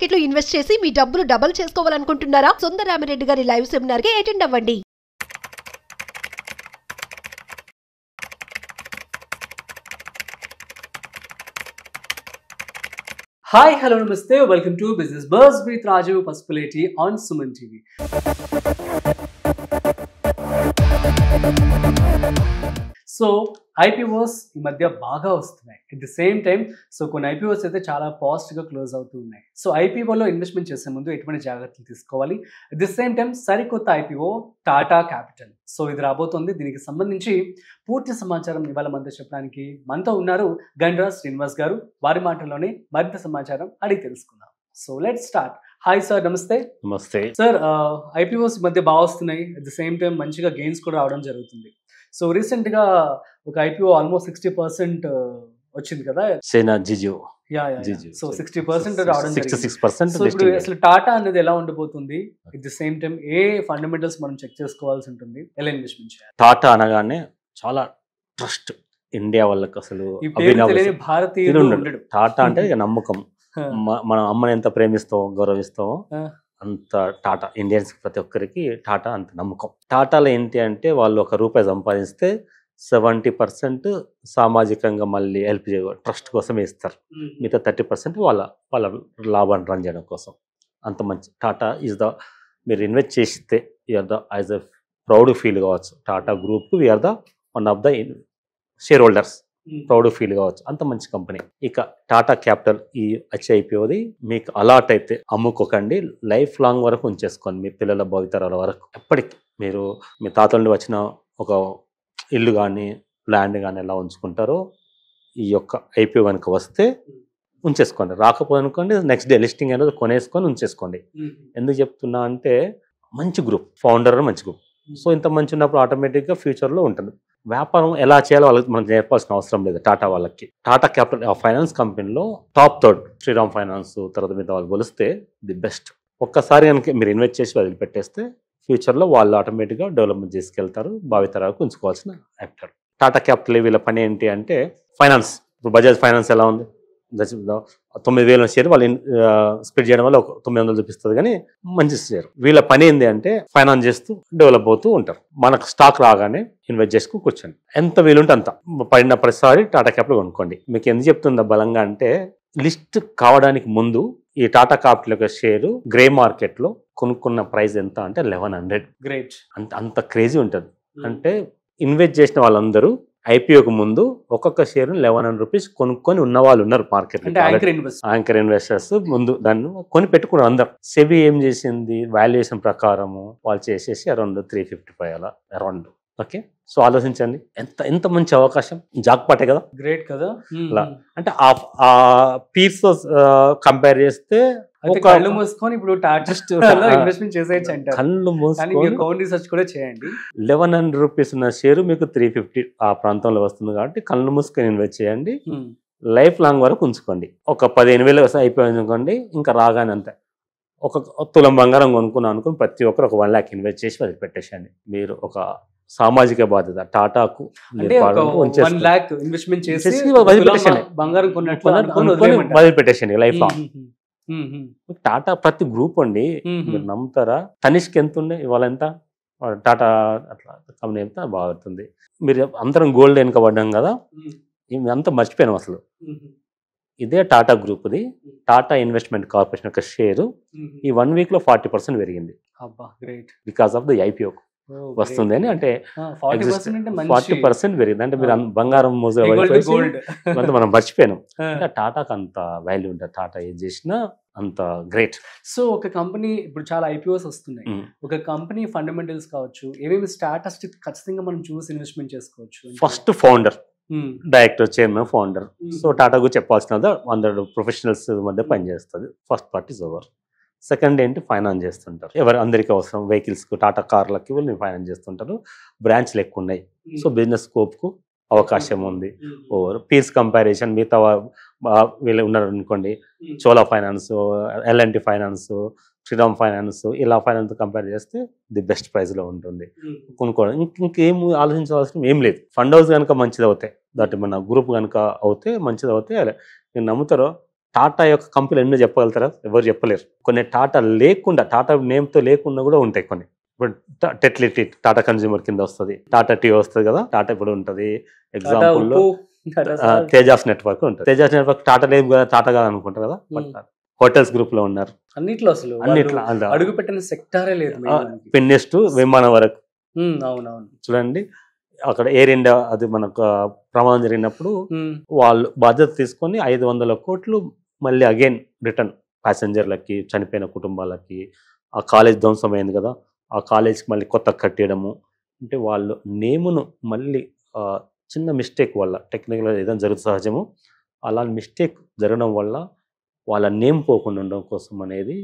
Market లో invest చేసి మీ డబ్బులు డబుల్ చేసుకోవాలనుకుంటున్నారా? సుందరరామిరెడ్డి గారి లైవ్ సెమినార్ కి అటెండ్ అవ్వండి. Hi, hello, namaste. Welcome to Business Buzz with Raju Pasupuleti on Suman TV. So IPOs ఈ మధ్య బాగా వస్తున్నాయి. అట్ ది సేమ్ టైం కొన్ని ఐపీఓస్ అయితే చాలా పాజిటివ్గా క్లోజ్ అవుతూ ఉన్నాయి. సో ఐపీఓలో ఇన్వెస్ట్మెంట్ చేసే ముందు ఎటువంటి జాగ్రత్తలు తీసుకోవాలి? అట్ ది సేమ్ టైం సరికొత్త ఐపీఓ టాటా క్యాపిటల్. సో ఇది రాబోతోంది. దీనికి సంబంధించి పూర్తి సమాచారం ఇవాళ మనతో చెప్పడానికి మనతో ఉన్నారు గండ్రాజ్ శ్రీనివాస్ గారు. వారి మాటల్లోనే మరింత సమాచారం అడిగి తెలుసుకుందాం. So let's start. Hi sir, నమస్తే. నమస్తే సార్, ఐపీఓస్ ఈ మధ్య బాగా వస్తున్నాయి. అట్ ది సేమ్ టైం మంచిగా గెయిన్స్ కూడా రావడం జరుగుతుంది. సో రీసెంట్ గా ఒక ఐపీఓ ఆల్మోస్ట్ 60% వచ్చింది కదా, సేనా జిజో. సో 60% రావడం జరిగింది. 66%. సో ఇప్పుడు అసలు టాటా అనేది ఎలా ఉండబోతుంది? At the same time A fundamentals మనం చెక్ చేసుకోవాల్సి ఉంటుంది? ఎలా ఇన్వెస్ట్మెంట్ చేయాలి? టాటా అనగానే చాలా ట్రస్ట్ ఇండియా వాళ్ళకి అసలు భారతీయులు ఉండడు. టాటా అంటే ఇక నమ్మకం. మనం అమ్మని ఎంత ప్రేమిస్తామో గౌరవిస్తామో అంత టాటా ఇండియన్స్ ప్రతి ఒక్కరికి టాటా అంత నమ్మకం. టాటాలో ఏంటి అంటే వాళ్ళు ₹1 సంపాదిస్తే 70% సామాజికంగా మళ్ళీ హెల్ప్ ట్రస్ట్ కోసమే ఇస్తారు. మిగతా 30% వాళ్ళ లాభాన్ని రన్ చేయడం కోసం. అంత మంచి టాటా ఈజ్ ద, మీరు ఇన్వెస్ట్ చేస్తే you are the as a proud feel కావచ్చు. Tata group we are the one of the shareholders. Proud feel కావచ్చు. అంత మంచి కంపెనీ. ఇక టాటా క్యాపిటల్ ఈ హెచ్ఐపిఓది మీకు అలాట్ అయితే అమ్ముకోకండి, లైఫ్ లాంగ్ వరకు ఉంచేసుకోండి. మీ పిల్లల భవితరాల వరకు ఎప్పటికీ మీరు మీ తాతల నుండి వచ్చిన ఒక ఇల్లు కానీ ల్యాండ్ కానీ ఎలా ఉంచుకుంటారో ఈ యొక్క ఐపీఓ కనుక వస్తే ఉంచేసుకోండి. రాకపోతే అనుకోండి నెక్స్ట్ డే లిస్టింగ్ అనేది కొనేసుకొని ఉంచేసుకోండి. ఎందుకు చెప్తున్నా అంటే మంచి గ్రూప్, ఫౌండర్ మంచి గ్రూప్. సో ఇంత మంచి ఉన్నప్పుడు ఆటోమేటిక్గా ఫ్యూచర్లో ఉంటుంది. వ్యాపారం ఎలా చేయాలో వాళ్ళకి మనం నేర్పాల్సిన అవసరం లేదు. టాటా వాళ్ళకి టాటా క్యాపిటల్ ఆ ఫైనాన్స్ కంపెనీలో టాప్ థర్డ్. శ్రీరామ్ ఫైనాన్స్ తర్వాత మీద వాళ్ళు కొలిస్తే ది బెస్ట్. ఒక్కసారి కనుక మీరు ఇన్వెస్ట్ చేసి వదిలిపెట్టేస్తే ఫ్యూచర్లో వాళ్ళు ఆటోమేటిక్గా డెవలప్మెంట్ చేసుకెళ్తారు. భావితరాలకు ఉంచుకోవాల్సిన యాక్టర్. టాటా క్యాపిటల్ వీళ్ళ పని ఏంటి అంటే ఫైనాన్స్. ఇప్పుడు బజాజ్ ఫైనాన్స్ ఎలా ఉంది, 9,000 షేర్ వాళ్ళు స్ప్లిట్ చేయడం వల్ల 900 చూపిస్తుంది, కానీ మంచి షేర్. వీళ్ళ పని ఏంటి అంటే ఫైనాన్స్ చేస్తూ డెవలప్ అవుతూ ఉంటారు. మనకు స్టాక్ రాగానే ఇన్వెస్ట్ చేసుకుని కూర్చోండి. ఎంత వీలుంటే అంత పడిన ప్రతిసారి టాటా క్యాపిటల్ కొనుక్కోండి. మీకు ఎందుకు చెప్తుందా బలంగా అంటే లిస్ట్ కావడానికి ముందు ఈ టాటా క్యాపిటల్ యొక్క షేరు గ్రే మార్కెట్ లో కొనుక్కున్న ప్రైస్ ఎంత అంటే 1100. గ్రేట్. అంత క్రేజీ ఉంటుంది. అంటే ఇన్వెస్ట్ చేసిన వాళ్ళందరూ ఐపీఓకి ముందు ఒక్కొక్క షేర్ ₹1100 కొనుక్కొని ఉన్న వాళ్ళు ఉన్నారు మార్కెట్. యాంకర్ ఇన్వెస్టర్స్ ముందు దాన్ని కొని పెట్టుకున్నారు అందరు. సెబీ ఏం చేసింది, వాల్యుయేషన్ ప్రకారము వాళ్ళు చేసేసి అరౌండ్ 355 అలా అరౌండ్. ఓకే, సో ఆలోచించండి ఎంత మంచి అవకాశం. జాక్పాటే కదా, గ్రేట్ కదా. అలా అంటే ఆ పీర్స్ తో కంపేర్ చేస్తే కళ్ళు మూసుకొని ఇప్పుడు ఇన్వెస్ట్మెంట్ చేసేయచ్చు అంటారు. కళ్ళు మూసుకొని రీసెర్చ్ కూడా చేయండి. ₹1100 ఉన్న షేరు మీకు 350 ఆ ప్రాంతంలో వస్తుంది కాబట్టి కళ్ళు మూసుకొని ఇన్వెస్ట్ చేయండి. లైఫ్ లాంగ్ వరకు ఉంచుకోండి. ఒక 15,000 అయిపోయింది అనుకోండి, ఇంకా రాగానే అంతే. ఒక తులం బంగారం కొనుక్కున్నాం అనుకుని ప్రతి ఒక్కరు ఒక 1 lakh ఇన్వెస్ట్ చేసి వదిలిపెట్టేసండి. మీరు ఒక సామాజిక బాధ్యత టాటాకు వదిలిపెట్టేసండి లైఫ్ లాంగ్. టాటా ప్రతి గ్రూప్ అండి, మీరు నమ్ముతారా? తనిష్క్ ఎంత ఉండే, ఇవాళ ఎంత? టాటా అట్లా కంపెనీ ఎంత బాగుంటుంది. మీరు అందరం గోల్డ్ వెనుకబడ్డాం కదా, అంతా మర్చిపోయాం అసలు. ఇదే టాటా గ్రూప్ది టాటా ఇన్వెస్ట్మెంట్ కార్పొరేషన్ యొక్క షేరు ఈ 1 week లో 40% పెరిగింది. బికాస్ ఆఫ్ ది ఐపీఓ వస్తుంది అని. అంటే 40% పెరిగింది. అంటే మీరు బంగారం మనం మర్చిపోయాం. టాటాకి అంత వాల్యూ ఉంటుంది. టాటా ఏం చేసినా అంత గ్రేట్. సో ఒక కంపెనీ ఇప్పుడు చాలా ఐపీఓస్ వస్తున్నాయి. ఒక కంపెనీ ఫండమెంటల్స్ కావచ్చు, ఏమేమి స్టాటిస్టిక్స్ ఖచ్చితంగా మనం చూసి ఇన్వెస్ట్మెంట్ చేసుకోవచ్చు. First founder, director, chairman, founder. So Tata గురించి చెప్పాల్సిన 100 ప్రొఫెషనల్స్ మధ్య పనిచేస్తుంది. First part is over. Second ఏంటి, ఫైనాన్స్ చేస్తుంటారు. అందరికీ అవసరం వెహికల్స్కు, టాటా కార్లకి వీళ్ళు ఫైనాన్స్ చేస్తుంటారు. బ్రాంచ్లు ఎక్కువ ఉన్నాయి. సో బిజినెస్ స్కోప్కు అవకాశం ఉంది. ఓవర్ పీర్స్ కంపారిజన్ మిగతా వీళ్ళు ఉన్నారు అనుకోండి, Chola finance, LNT finance, Shriram finance, ఇలా ఫైనాన్స్ కంపేర్ చేస్తే ది బెస్ట్ ప్రైస్లో ఉంటుంది కొనుక్కోవడం. ఇంకేం ఆలోచించాల్సిన ఏం లేదు. ఫండ్ హౌస్ కనుక మంచిది అవుతాయి, దట్ మన గ్రూప్ కనుక అవుతే మంచిది అవుతే మీరు నమ్ముతారో టాటా యొక్క కంపెనీలు ఎన్నో చెప్పగలుగుతారా? ఎవరు చెప్పలేరు. కొన్ని టాటా లేకుండా, టాటా నేమ్తో లేకుండా కూడా ఉంటాయి కొన్ని. ఇప్పుడు టెట్లిటీ టాటా కన్జ్యూమర్ కింద వస్తుంది, టాటా టీ వస్తుంది కదా, టాటా ఇప్పుడు ఉంటుంది. ఎగ్జాంపుల్ తేజాస్ నెట్వర్క్ ఉంటుంది. తేజాస్ నెట్వర్క్ టాటా లేదు కదా, టాటా కాదు అనుకుంటారు కదా, బట్ హోటల్స్ గ్రూప్ లో ఉన్నారు. అన్నిట్లో అసలు అన్నిట్లో అడుగు పెట్టిన సెక్టారే లేదు. పెన్నెస్ టు విమానం వరకు అవునవును చూడండి. అక్కడ ఎయిర్ ఇండియా అది మనకు ప్రమాదం జరిగినప్పుడు వాళ్ళు బాధ్యత తీసుకొని 500 కోట్లు మళ్ళీ అగైన్ రిటర్న్ ప్యాసింజర్లకి, చనిపోయిన కుటుంబాలకి. ఆ కాలేజ్ ధ్వంసమైంది కదా, ఆ కాలేజ్కి మళ్ళీ కొత్త కట్టేయడము. అంటే వాళ్ళు నేమును మళ్ళీ చిన్న మిస్టేక్ వల్ల, టెక్నికల్గా ఏదైనా జరుగుతుంది సహజము, అలాంటి మిస్టేక్ జరగడం వల్ల వాళ్ళ నేమ్ పోకుండా ఉండడం కోసం అనేది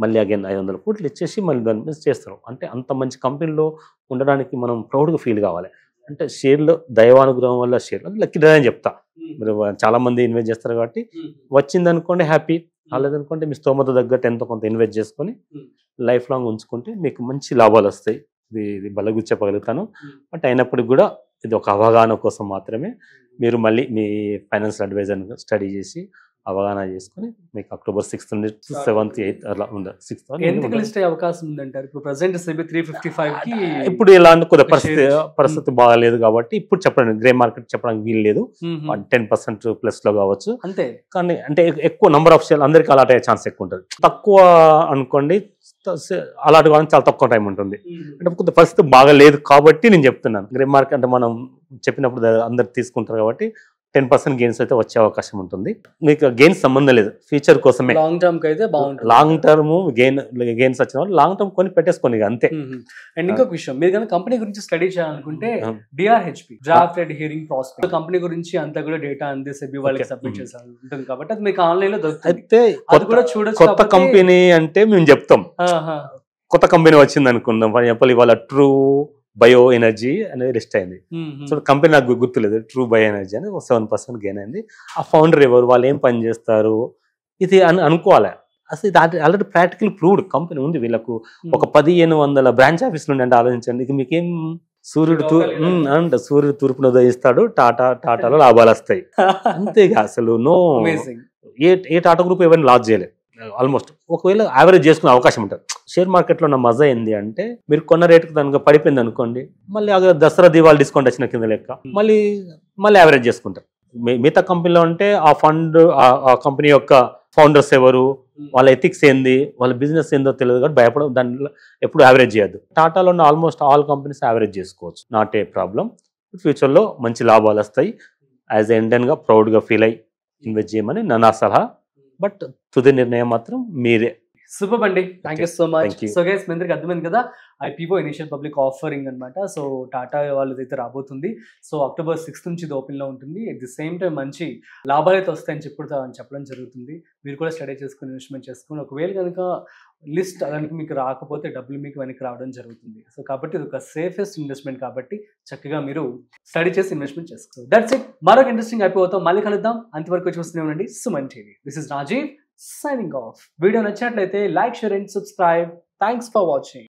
మళ్ళీ అగైన్ 500 కోట్లు ఇచ్చేసి మళ్ళీ దాని మీద చేస్తారు. అంటే అంత మంచి కంపెనీలో ఉండడానికి మనం ప్రౌడ్గా ఫీల్ కావాలి. అంటే షేర్లు దైవానుగ్రహం వల్ల షేర్లు లక్కీ డ్రా అని చెప్తా. మీరు చాలా మంది ఇన్వెస్ట్ చేస్తారు కాబట్టి వచ్చింది అనుకోండి హ్యాపీ, రాలేదనుకోండి మీ స్తోమత తగ్గట్టు ఎంతో కొంత ఇన్వెస్ట్ చేసుకొని లైఫ్ లాంగ్ ఉంచుకుంటే మీకు మంచి లాభాలు వస్తాయి. ఇది బలగు చెప్పగలుగుతాను. బట్ అయినప్పటికి కూడా ఇది ఒక అవగాహన కోసం మాత్రమే. మీరు మళ్ళీ మీ ఫైనాన్షియల్ అడ్వైజర్ స్టడీ చేసి అవగాహన చేసుకుని మీకు అక్టోబర్ 6th నుండి 7th 8th అలా ఉండదు. 6th ఎందుకు లిస్ట్ అయ్యే అవకాశం ఉందంటారు? ఇప్పుడు ప్రెసెంట్ సెబీ 355 కి ఇప్పుడు ఇలాంటి కొద్దిగా పరిస్థితి బాగాలేదు కాబట్టి ఇప్పుడు చెప్పండి, గ్రే మార్కెట్ చెప్పడానికి వీలు లేదు. 10% ప్లస్ లో కావచ్చు అంతే. కానీ అంటే ఎక్కువ నంబర్ ఆఫ్ షేర్ అందరికి అలాట్ అయ్యే ఛాన్స్ ఎక్కువ ఉంటుంది. తక్కువ అనుకోండి అలాంటి కానీ చాలా తక్కువ టైం ఉంటుంది. అంటే కొద్ది పరిస్థితి బాగా లేదు కాబట్టి నేను చెప్తున్నాను. గ్రే మార్కెట్ అంటే మనం చెప్పినప్పుడు అందరు తీసుకుంటారు కాబట్టి 10% గెయిన్స్ అయితే వచ్చే అవకాశం ఉంటుంది. మీకు గెయిన్స్ సంబంధం లేదు, ఫ్యూచర్ కోసమే. లాంగ్ టర్మ్ కి అయితే బాగుంటుంది. లాంగ్ టర్మ్ గెయిన్స్ వచ్చిన వాళ్ళు లాంగ్ టర్మ్ కొని పెట్టేసుకొని అంతే. అండ్ ఇంకొక విషయం, మీరు కనుక కంపెనీ గురించి స్టడీ చేయాలనుకుంటే DRHP draft red hearing prospect company గురించి అంతా కూడా డేటా అంతే సెబీ వాళ్ళకి సబ్మిట్ చేయాలి ఉంటుంది కాబట్టి అది మీకు ఆన్లైన్ లో దొరుకుతుంది. అయితే అది కూడా చూడొచ్చు. కొత్త కంపెనీ అంటే మేము చెప్తాం, కొత్త కంపెనీ వచ్చింది అనుకుందాం. ఫర్ ఎగ్జాంపుల్ ఇవాళ ట్రూ బయో ఎనర్జీ అనేది లిస్ట్ అయింది. సో కంపెనీ నాకు గుర్తులేదు, ట్రూ బయో ఎనర్జీ అని 7% గెయిన్ అయింది. ఆ ఫౌండర్ ఎవరు, వాళ్ళు ఏం పని చేస్తారు, ఇది అనుకోవాలి. అసలు ఇది ఆల్రెడీ ప్రాక్టికల్ ప్రూవ్డ్ కంపెనీ ఉంది. వీళ్ళకు ఒక 1500 బ్రాంచ్ ఆఫీసులు ఉండి అంటే ఆలోచించండి. ఇక మీకేం సూర్యుడు తూర్పును ఉదయిస్తాడు, టాటాలో లాభాలు వస్తాయి అంతేగా. అసలు నో ఏ టాటా గ్రూప్ ఎవరిని లాస్ చేయలేదు ఆల్మోస్ట్. ఒకవేళ యావరేజ్ చేసుకునే అవకాశం ఉంటుంది. షేర్ మార్కెట్లో ఉన్న మజా ఏంది అంటే మీరు కొన్న రేటుకు దానికి పడిపోయింది అనుకోండి, మళ్ళీ దసరా దీవాళి డిస్కౌంట్ వచ్చిన కింద లెక్క మళ్ళీ యావరేజ్ చేసుకుంటారు. మిగతా కంపెనీలో అంటే ఆ ఫండ్, ఆ కంపెనీ యొక్క ఫౌండర్స్ ఎవరు, వాళ్ళ ఎథిక్స్ ఏంది, వాళ్ళ బిజినెస్ ఏందో తెలియదు కాబట్టి భయపడదు. దాంట్లో ఎప్పుడు యావరేజ్ చేయొద్దు. టాటాలో ఉన్న ఆల్మోస్ట్ ఆల్ కంపెనీస్ యావరేజ్ చేసుకోవచ్చు, నాట్ ఏ ప్రాబ్లం. ఫ్యూచర్లో మంచి లాభాలు వస్తాయి. యాజ్ ఎ ఇండియన్గా ప్రౌడ్గా ఫీల్ అయ్యి ఇన్వెస్ట్ చేయమని నా సలహా. బట్ తుది నిర్ణయం మాత్రం మీరే. సూపర్ అండి, thank you so much. So guys మీ అందరికి అర్థమైంది కదా, IPO ఇనిషియల్ పబ్లిక్ ఆఫరింగ్ అనమాట. సో టాటా వాళ్ళదైతే రాబోతుంది. సో అక్టోబర్ 6th నుంచి ఇది ఓపెన్లో ఉంటుంది. ఎట్ ది సేమ్ టైం మంచి లాభాలు అయితే వస్తాయని చెప్పడం జరుగుతుంది. మీరు కూడా స్టడీ చేసుకుని ఇన్వెస్ట్మెంట్ చేసుకుని ఒకవేళ కనుక లిస్ట్ అలాంటి మీకు రాకపోతే డబ్బులు మీకు వెనక్కి రావడం జరుగుతుంది. సో కాబట్టి ఇది ఒక సేఫెస్ట్ ఇన్వెస్ట్మెంట్ కాబట్టి చక్కగా మీరు స్టడీ చేసి ఇన్వెస్ట్మెంట్ చేసుకోవచ్చు. That's it. మరొక ఇంట్రెస్టింగ్ IPOతో మళ్ళీ కలుద్దాం. అంతవరకు చూస్తూనే ఉండండి Suman TV. This is Rajiv signing off. Video నచ్చినట్లయితే like, share and subscribe. Thanks for watching.